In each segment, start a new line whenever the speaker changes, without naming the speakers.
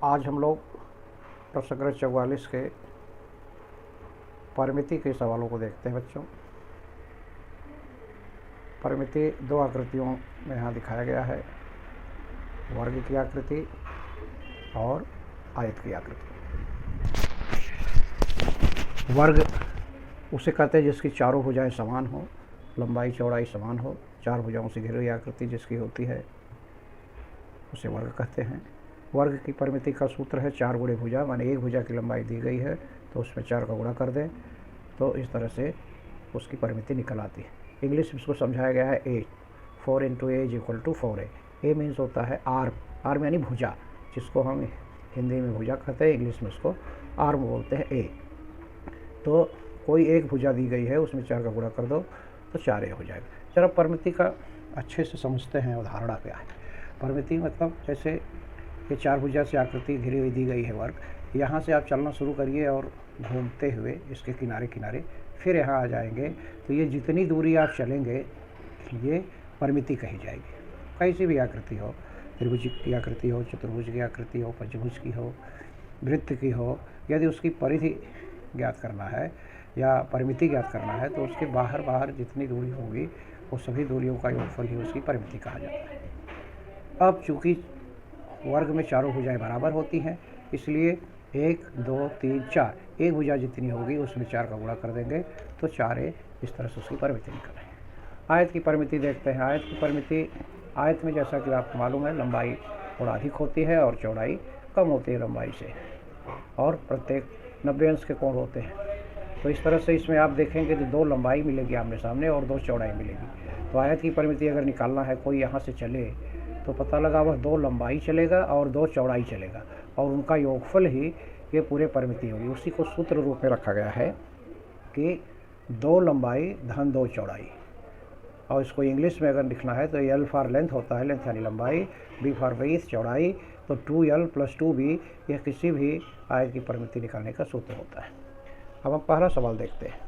आज हम लोग प्रश्न संख्या 44 के परिमिति के सवालों को देखते हैं बच्चों। परिमिति दो आकृतियों में यहाँ दिखाया गया है, वर्ग की आकृति और आयत की आकृति। वर्ग उसे कहते हैं जिसकी चारों भुजाएं समान हो, लंबाई चौड़ाई समान हो, चार भुजाओं से घिरी हुई आकृति जिसकी होती है उसे वर्ग कहते हैं। वर्ग की परिमिति का सूत्र है 4 गुणे भुजा, माने एक भुजा की लंबाई दी गई है तो उसमें 4 का गुणा कर दें तो इस तरह से उसकी परिमिति निकल आती है। इंग्लिश में इसको समझाया गया है ए, 4 × a = 4a। ए मीन्स होता है आर्म, आर्म यानी भुजा, जिसको हम हिंदी में भुजा कहते हैं, इंग्लिश में इसको आर्म बोलते हैं ए। तो कोई एक भुजा दी गई है, उसमें 4 का गुणा कर दो तो 4a हो जाएगा। जरा परिमिति का अच्छे से समझते हैं, अवधारणा क्या है। परिमिति मतलब जैसे ये 4 भुजा से आकृति घिरी हुई दी गई है वर्ग, यहाँ से आप चलना शुरू करिए और घूमते हुए इसके किनारे किनारे फिर यहाँ आ जाएंगे तो ये जितनी दूरी आप चलेंगे ये परिमिति कही जाएगी। कैसी भी आकृति हो, त्रिभुज की आकृति हो, चतुर्भुज की आकृति हो, पंचभुज की हो, वृत्त की हो, यदि उसकी परिधि ज्ञात करना है या परिमिति ज्ञात करना है तो उसके बाहर बाहर जितनी दूरी होगी वो सभी दूरियों का योगफल ही उसकी परिमिति कहा जाता है। अब चूँकि वर्ग में चारों भुजाएं बराबर होती हैं इसलिए 1, 2, 3, 4 एक भुजा जितनी होगी उसमें 4 का गुणा कर देंगे तो 4a, इस तरह से उसकी परिमिति निकल रही है। आयत की परिमिति देखते हैं। आयत की परिमिति, आयत में जैसा कि आपको मालूम है लंबाई थोड़ा अधिक होती है और चौड़ाई कम होती है लंबाई से, और प्रत्येक 90 अंश के कोण होते हैं। तो इस तरह से इसमें आप देखेंगे तो 2 लंबाई मिलेगी आमने सामने और 2 चौड़ाई मिलेगी। तो आयत की परिमिति अगर निकालना है, कोई यहाँ से चले तो पता लगा वह 2 लंबाई चलेगा और 2 चौड़ाई चलेगा और उनका योगफल ही ये पूरे परिमिति होगी। उसी को सूत्र रूप में रखा गया है कि 2 लंबाई धन 2 चौड़ाई। और इसको इंग्लिश में अगर लिखना है तो L फॉर लेंथ होता है, लेंथ यानी लंबाई, B फॉर विड्थ चौड़ाई, तो 2L + 2B यह किसी भी आयत की परिमिति निकालने का सूत्र होता है। अब हम पहला सवाल देखते हैं।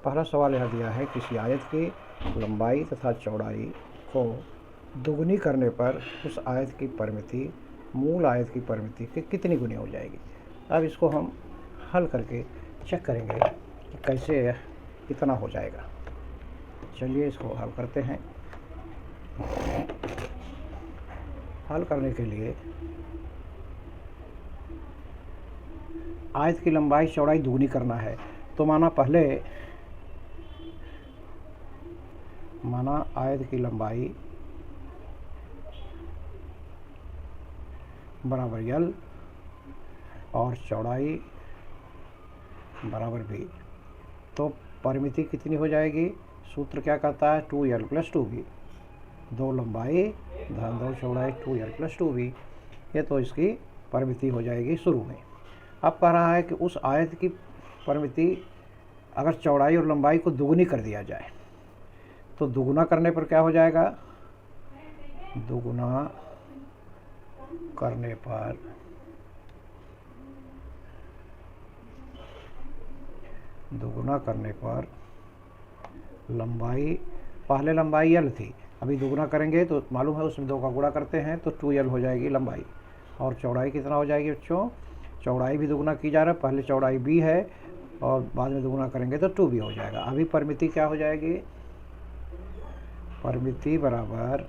पहला सवाल यह दिया है किसी आयत की लंबाई तथा चौड़ाई को दुगुनी करने पर उस आयत की परिमिति मूल आयत की परिमिति के कितनी गुनी हो जाएगी। अब इसको हम हल करके चेक करेंगे कि कैसे कितना हो जाएगा। चलिए इसको हल करते हैं। हल करने के लिए आयत की लंबाई चौड़ाई दुगुनी करना है तो माना आयत की लंबाई बराबर L और चौड़ाई बराबर B, तो परिमिति कितनी हो जाएगी। सूत्र क्या कहता है 2L + 2B, 2 लंबाई धन 2 चौड़ाई 2L + 2B, ये तो इसकी परिमिति हो जाएगी शुरू में। अब कह रहा है कि उस आयत की परिमिति अगर चौड़ाई और लंबाई को दुगुनी कर दिया जाए तो दुगुना करने पर क्या हो जाएगा। दुगुना करने पर लंबाई, पहले लंबाई L थी, अभी दुगुना करेंगे तो मालूम है उसमें 2 का गुणा करते हैं तो 2L हो जाएगी लंबाई। और चौड़ाई कितना हो जाएगी बच्चों, चौड़ाई भी दुगुना की जा रहा है, पहले चौड़ाई B है और बाद में दुगुना करेंगे तो 2B हो जाएगा। अभी परिमिति क्या हो जाएगी, परिमिति बराबर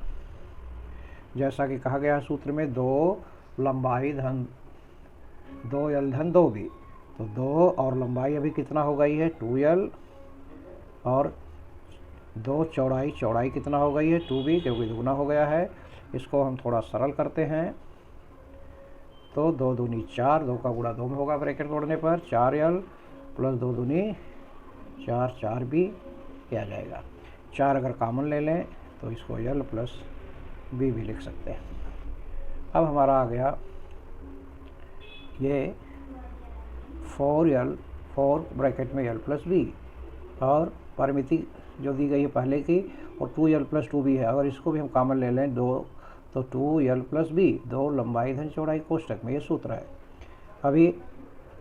जैसा कि कहा गया सूत्र में 2 लंबाई धन 2L धन 2B, तो 2 और लंबाई अभी कितना हो गई है 2L और 2 चौड़ाई कितना हो गई है 2B, क्योंकि दुगुना हो गया है। इसको हम थोड़ा सरल करते हैं तो 2 दूनी 4, 2 का गुणा 2 में होगा ब्रैकेट तोड़ने पर, 4L + 2 दूनी 4, 4B आ जाएगा। 4 अगर कॉमन ले लें तो इसको L + B भी लिख सकते हैं। अब हमारा आ गया ये 4L, 4 ब्रैकेट में L + B, और परिमिति जो दी गई है पहले की और 2L + 2B है, अगर इसको भी हम कॉमन ले लें 2 तो 2L + B, 2 लंबाई धन चौड़ाई कोष्टक में ये सूत्र है। अभी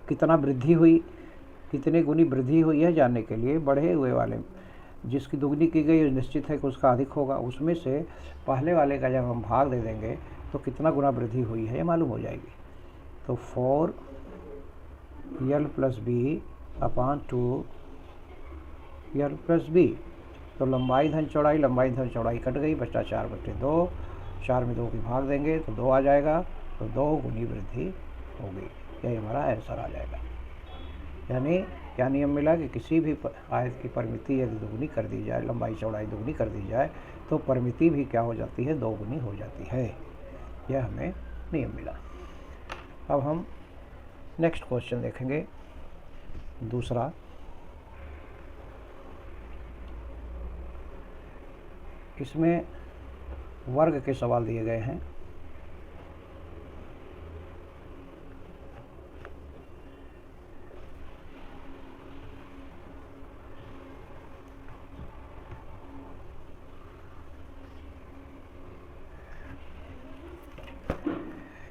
कितना वृद्धि हुई, कितने गुनी वृद्धि हुई है जानने के लिए बढ़े हुए वाले जिसकी दुगनी की गई निश्चित है कि उसका अधिक होगा, उसमें से पहले वाले का जब हम भाग दे देंगे तो कितना गुना वृद्धि हुई है ये मालूम हो जाएगी। तो 4l + b/2l + b। तो लंबाई धन चौड़ाई कट गई, बचा 4/2। 4 में 2 की भाग देंगे तो 2 आ जाएगा, तो 2 गुनी वृद्धि होगी। यही हमारा आंसर आ जाएगा। यानी क्या नियम मिला कि किसी भी आयत की परिमिति यदि दुगनी कर दी जाए, लंबाई चौड़ाई दुगनी कर दी जाए, तो परिमिति भी क्या हो जाती है, 2 गुनी हो जाती है। यह हमें नियम मिला। अब हम नेक्स्ट क्वेश्चन देखेंगे, दूसरा। इसमें वर्ग के सवाल दिए गए हैं।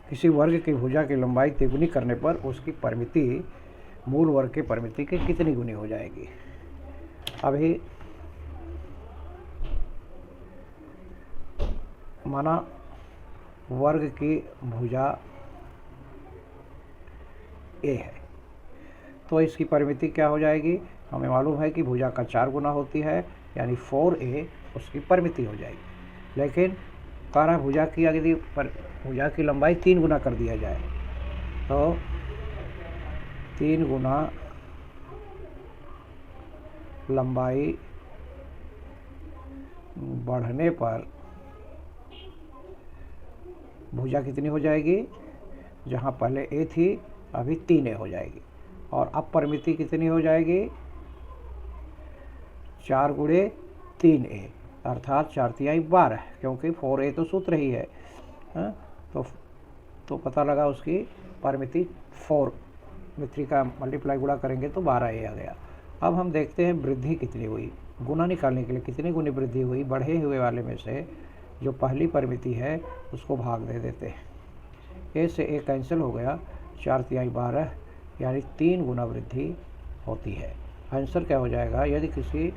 किसी वर्ग की भुजा की लंबाई तिगुनी करने पर उसकी परिमिति मूल वर्ग की परिमिति की कितनी गुनी हो जाएगी। अभी माना वर्ग की भुजा ए है, तो इसकी परिमिति क्या हो जाएगी। हमें मालूम है कि भुजा का 4 गुना होती है, यानी 4a उसकी परिमिति हो जाएगी। लेकिन कारण भुजा की यदि भुजा की लंबाई 3 गुना कर दिया जाए तो 3 गुना लंबाई बढ़ने पर भुजा कितनी हो जाएगी। जहाँ पहले a थी अभी 3a हो जाएगी, और अब परिमिति कितनी हो जाएगी, 4 × 3a अर्थात 4×3 = 12, क्योंकि 4a तो सूत्र ही है। तो पता लगा उसकी परिमिति 4 में 3 का मल्टीप्लाई गुणा करेंगे तो 12a आ गया। अब हम देखते हैं वृद्धि कितनी हुई। गुना निकालने के लिए कितनी गुनी वृद्धि हुई, बढ़े हुए वाले में से जो पहली परिमिति है उसको भाग दे देते हैं। a से a कैंसिल हो गया, 4×3 = 12, यानी 3 गुना वृद्धि होती है। आंसर क्या हो जाएगा, यदि किसी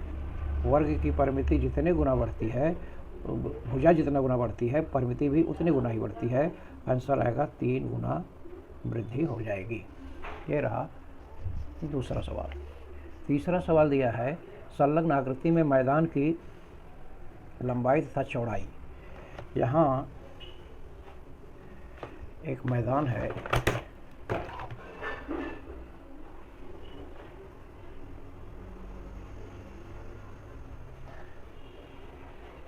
वर्ग की परिमिति जितने गुना बढ़ती है, भुजा जितना गुना बढ़ती है, परिमिति भी उतने गुना ही बढ़ती है। आंसर आएगा 3 गुना वृद्धि हो जाएगी। ये रहा दूसरा सवाल। तीसरा सवाल दिया है, संलग्न आकृति में मैदान की लंबाई तथा चौड़ाई। यहाँ एक मैदान है,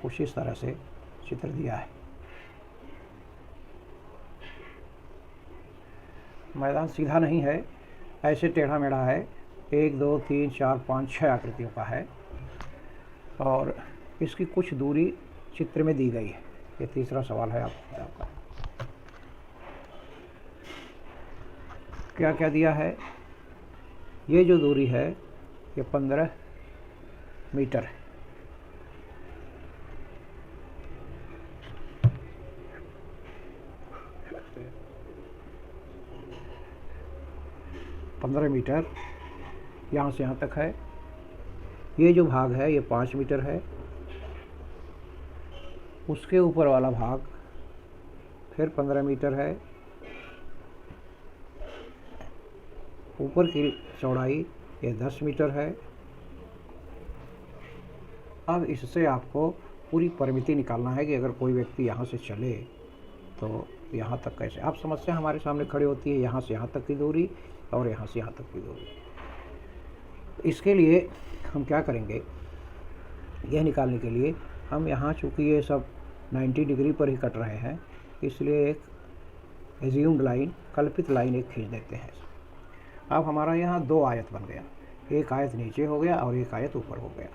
कुछ इस तरह से चित्र दिया है। मैदान सीधा नहीं है, ऐसे टेढ़ा मेढ़ा है। 1 2 3 4 5 6 आकृतियों का है, और इसकी कुछ दूरी चित्र में दी गई है। ये तीसरा सवाल है आपका। क्या क्या दिया है, ये जो दूरी है ये 15 मीटर है। मीटर यहाँ से यहाँ तक है। ये जो भाग है ये 5 मीटर है। उसके ऊपर वाला भाग फिर 15 मीटर है। ऊपर की चौड़ाई ये 10 मीटर है। अब इससे आपको पूरी परिमिति निकालना है कि अगर कोई व्यक्ति यहाँ से चले तो यहाँ तक कैसे। आप समस्या हमारे सामने खड़ी होती है, यहाँ से यहाँ तक की दूरी और यहाँ से यहाँ तक की दूरी। इसके लिए हम क्या करेंगे, यह निकालने के लिए हम यहाँ चूँकि ये सब 90 डिग्री पर ही कट रहे हैं, इसलिए एक एज्यूम्ड लाइन, कल्पित लाइन एक खींच देते हैं। अब हमारा यहाँ 2 आयत बन गया, एक आयत नीचे हो गया और एक आयत ऊपर हो गया।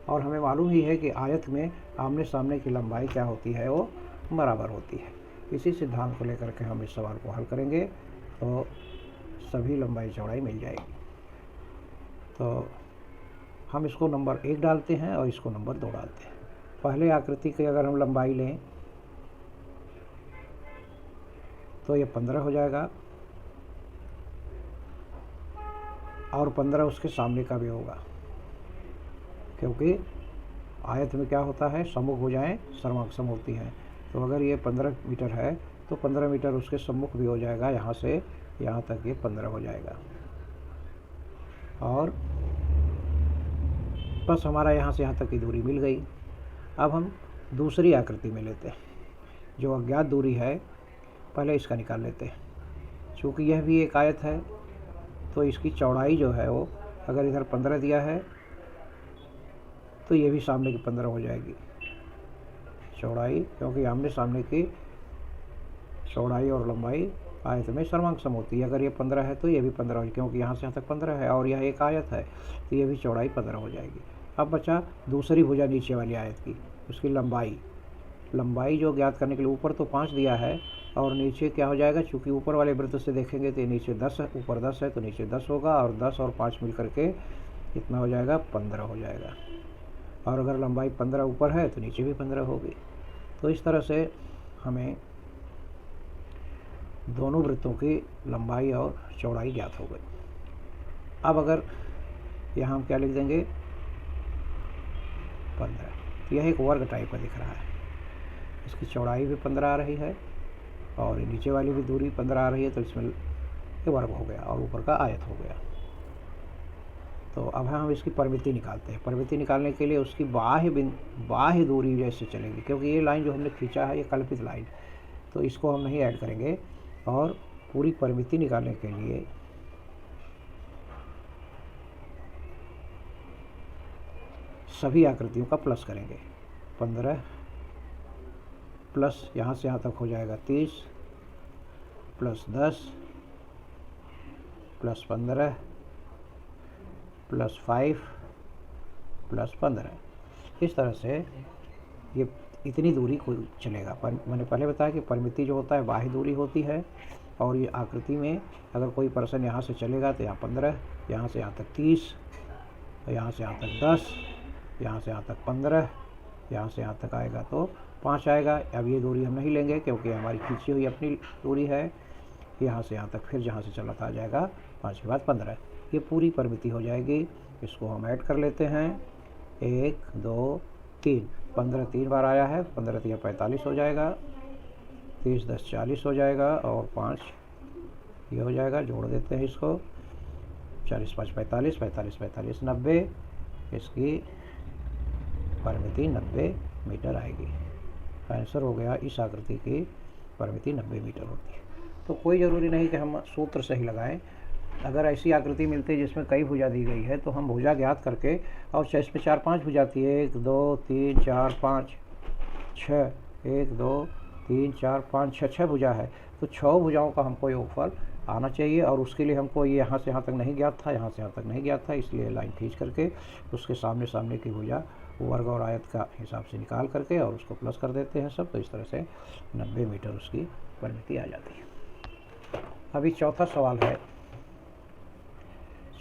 और हमें मालूम ही है कि आयत में आमने सामने की लंबाई क्या होती है, वो बराबर होती है। इसी सिद्धांत को लेकर के हम इस सवाल को हल करेंगे तो सभी लंबाई चौड़ाई मिल जाएगी। तो हम इसको नंबर 1 डालते हैं और इसको नंबर 2 डालते हैं। पहले आकृति की अगर हम लंबाई लें तो ये 15 हो जाएगा, और 15 उसके सामने का भी होगा। क्योंकि आयत में क्या होता है, सम्मुख भुजाएं सर्वांग होती हैं। तो अगर ये 15 मीटर है तो 15 मीटर उसके सम्मुख भी हो जाएगा, यहाँ से यहाँ तक ये 15 हो जाएगा। और बस हमारा यहाँ से यहाँ तक की दूरी मिल गई। अब हम दूसरी आकृति में लेते हैं, जो अज्ञात दूरी है पहले इसका निकाल लेते हैं। चूँकि यह भी एक आयत है तो इसकी चौड़ाई जो है वो, अगर इधर 15 दिया है तो ये भी सामने की 15 हो जाएगी चौड़ाई, क्योंकि आमने सामने की चौड़ाई और लंबाई आयत में सर्वांग होती है। अगर ये 15 है तो ये भी 15 हो, क्योंकि यहाँ से यहाँ तक 15 है और यह एक आयत है तो ये भी चौड़ाई 15 हो जाएगी। अब बचा दूसरी भुजा नीचे वाली आयत की, उसकी लंबाई जो ज्ञात करने के लिए ऊपर तो 5 दिया है और नीचे क्या हो जाएगा, चूँकि ऊपर वाले वृत्त से देखेंगे तो नीचे 10 है, ऊपर 10 है तो नीचे 10 होगा, और 10 और 5 मिल करके कितना हो जाएगा, 15 हो जाएगा। और अगर लंबाई 15 ऊपर है तो नीचे भी 15 होगी। तो इस तरह से हमें दोनों वृत्तों की लंबाई और चौड़ाई ज्ञात हो गई। अब अगर यहाँ हम क्या लिख देंगे, 15। यह एक वर्ग टाइप का दिख रहा है, इसकी चौड़ाई भी 15 आ रही है और नीचे वाली भी दूरी 15 आ रही है, तो इसमें ये वर्ग हो गया और ऊपर का आयत हो गया। तो अब हम इसकी परिमिति निकालते हैं। परिमिति निकालने के लिए उसकी बाह्य दूरी जैसे चलेगी, क्योंकि ये लाइन जो हमने खींचा है ये कल्पित लाइन, तो इसको हम नहीं ऐड करेंगे। और पूरी परिमिति निकालने के लिए सभी आकृतियों का प्लस करेंगे। 15 प्लस यहाँ से यहाँ तक हो जाएगा 30, प्लस 10, प्लस 15, प्लस 5, प्लस 15। इस तरह से ये इतनी दूरी को चलेगा। पर मैंने पहले बताया कि परिमिति जो होता है बाह्य दूरी होती है, और ये आकृति में अगर कोई पर्सन यहाँ से चलेगा तो यहाँ 15, यहाँ से यहाँ तक 30, यहाँ से यहाँ तक 10, यहाँ से यहाँ तक 15, यहाँ से यहाँ तक आएगा तो 5 आएगा। अब ये दूरी हम नहीं लेंगे क्योंकि हमारी खींची हुई अपनी दूरी है। यहाँ से यहाँ तक फिर जहाँ से चला था आ जाएगा 5 के बाद 15, ये पूरी परिमिति हो जाएगी। इसको हम ऐड कर लेते हैं, 1 2 3, 15 3 बार आया है, 15 3 45 हो जाएगा, 30 10 40 हो जाएगा, और 5 ये हो जाएगा। जोड़ देते हैं इसको, 40 5 45, 45 45 90, इसकी परिमिति 90 मीटर आएगी। आंसर हो गया, इस आकृति की परिमिति 90 मीटर होती है। तो कोई ज़रूरी नहीं कि हम सूत्र से ही लगाएं। अगर ऐसी आकृति मिलती है जिसमें कई भुजा दी गई है तो हम भुजा ज्ञात करके, और इसमें 4 5 भुजा आती है, 1 2 3 4 5 6, 1 2 3 4 5 6 भुजा है, तो 6 भुजाओं का हमको योगफल आना चाहिए। और उसके लिए हमको ये यहाँ से यहाँ तक नहीं ज्ञात था, यहाँ से यहाँ तक नहीं ज्ञात था, इसलिए लाइन खींच करके उसके सामने की भुजा वर्ग और आयत का हिसाब से निकाल करके और उसको प्लस कर देते हैं सब। तो इस तरह से 90 मीटर उसकी परिमिति आ जाती है। अभी चौथा सवाल है।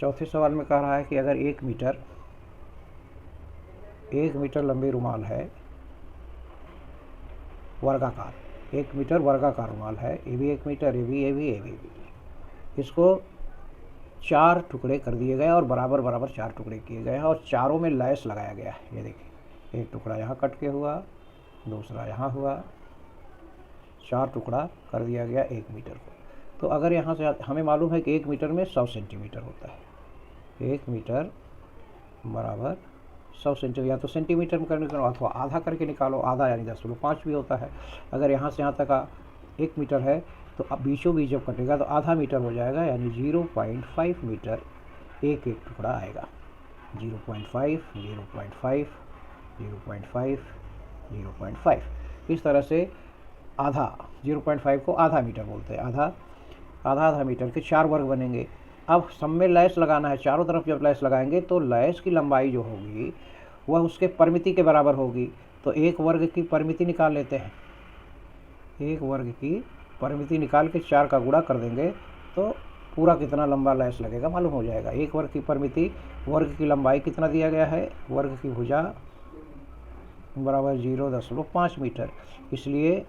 चौथे सवाल में कह रहा है कि अगर 1 मीटर लंबी रुमाल है, वर्गाकार 1 मीटर वर्गाकार रुमाल है, ये भी 1 मीटर, ये भी, इसको 4 टुकड़े कर दिए गए और बराबर 4 टुकड़े किए गए हैं और चारों में लैस लगाया गया है। ये देखिए, एक टुकड़ा यहाँ कट के हुआ, दूसरा यहाँ हुआ, 4 टुकड़ा कर दिया गया 1 मीटर को। तो अगर यहाँ से हमें मालूम है कि 1 मीटर में 100 सेंटीमीटर होता है, 1 मीटर बराबर 100 सेंटीमीटर, या तो सेंटीमीटर में करने का अथवा आधा करके निकालो, आधा यानी 10.5 भी होता है। अगर यहाँ से यहाँ तक का 1 मीटर है तो अब बीचों बीच जब कटेगा तो आधा मीटर हो जाएगा, यानी 0.5 मीटर एक टुकड़ा आएगा। 0.5 0.5 0.5 0.5, इस तरह से आधा 0.5 को आधा मीटर बोलते हैं। आधा मीटर के 4 वर्ग बनेंगे। अब सब में लैस लगाना है, चारों तरफ जब लैस लगाएंगे तो लैस की लंबाई जो होगी वह उसके परिमिति के बराबर होगी। तो 1 वर्ग की परिमिति निकाल लेते हैं। 1 वर्ग की परिमिति निकाल के 4 का गुणा कर देंगे तो पूरा कितना लंबा लैस लगेगा मालूम हो जाएगा। 1 वर्ग की परिमिति, वर्ग की लंबाई कितना दिया गया है, वर्ग की भुजा बराबर 0.5 मीटर, इसलिए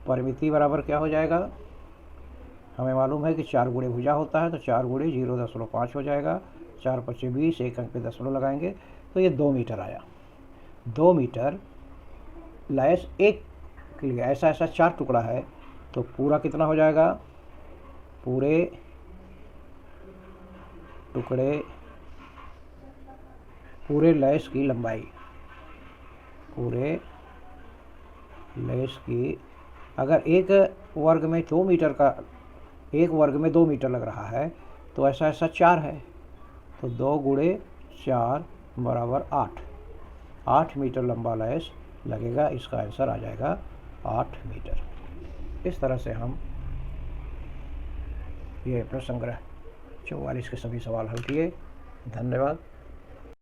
परिमिति बराबर क्या हो जाएगा, हमें मालूम है कि 4 गुणे भुजा होता है, तो 4 गुणे 0.5 हो जाएगा। 4 × 5 = 20, 1 अंक पे दशमलव लगाएंगे तो ये 2 मीटर आया। 2 मीटर लैस एक के लिए ऐसा ऐसा 4 टुकड़ा है, तो पूरा कितना हो जाएगा? पूरे टुकड़े, पूरे लैस की लंबाई, पूरे लैस की, अगर एक वर्ग में 2 मीटर का, एक वर्ग में 2 मीटर लग रहा है, तो ऐसा ऐसा 4 है, तो 2 गुणे 4 बराबर 8। 8 मीटर लंबा लैस लगेगा। इसका आंसर आ जाएगा 8 मीटर। इस तरह से हम ये प्रश्न संग्रह 44 के सभी सवाल हल किए। धन्यवाद।